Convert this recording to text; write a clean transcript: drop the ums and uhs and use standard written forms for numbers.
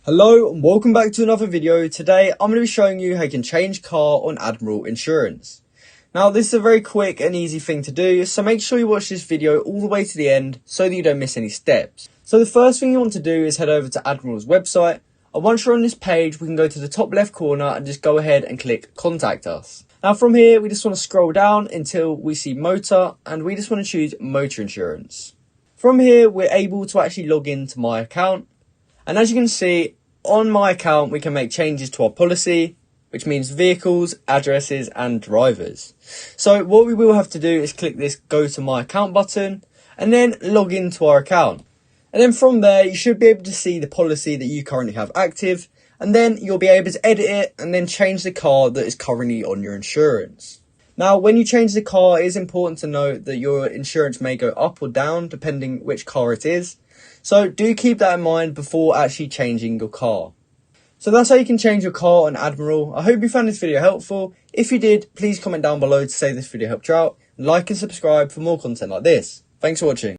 Hello and welcome back to another video. Today I'm going to be showing you how you can change car on Admiral insurance. Now this is a very quick and easy thing to do, so make sure you watch this video all the way to the end so that you don't miss any steps. So the first thing you want to do is head over to Admiral's website, and once you're on this page we can go to the top left corner and just go ahead and click contact us. Now from here we just want to scroll down until we see motor, and we just want to choose motor insurance. From here we're able to actually log into my account. And as you can see, on my account, we can make changes to our policy, which means vehicles, addresses, and drivers. So what we will have to do is click this Go to My Account button, and then log into our account. And then from there, you should be able to see the policy that you currently have active, and then you'll be able to edit it and then change the car that is currently on your insurance. Now, when you change the car, it is important to note that your insurance may go up or down depending which car it is. So do keep that in mind before actually changing your car. So that's how you can change your car on Admiral. I hope you found this video helpful. If you did, please comment down below to say this video helped you out. Like and subscribe for more content like this. Thanks for watching.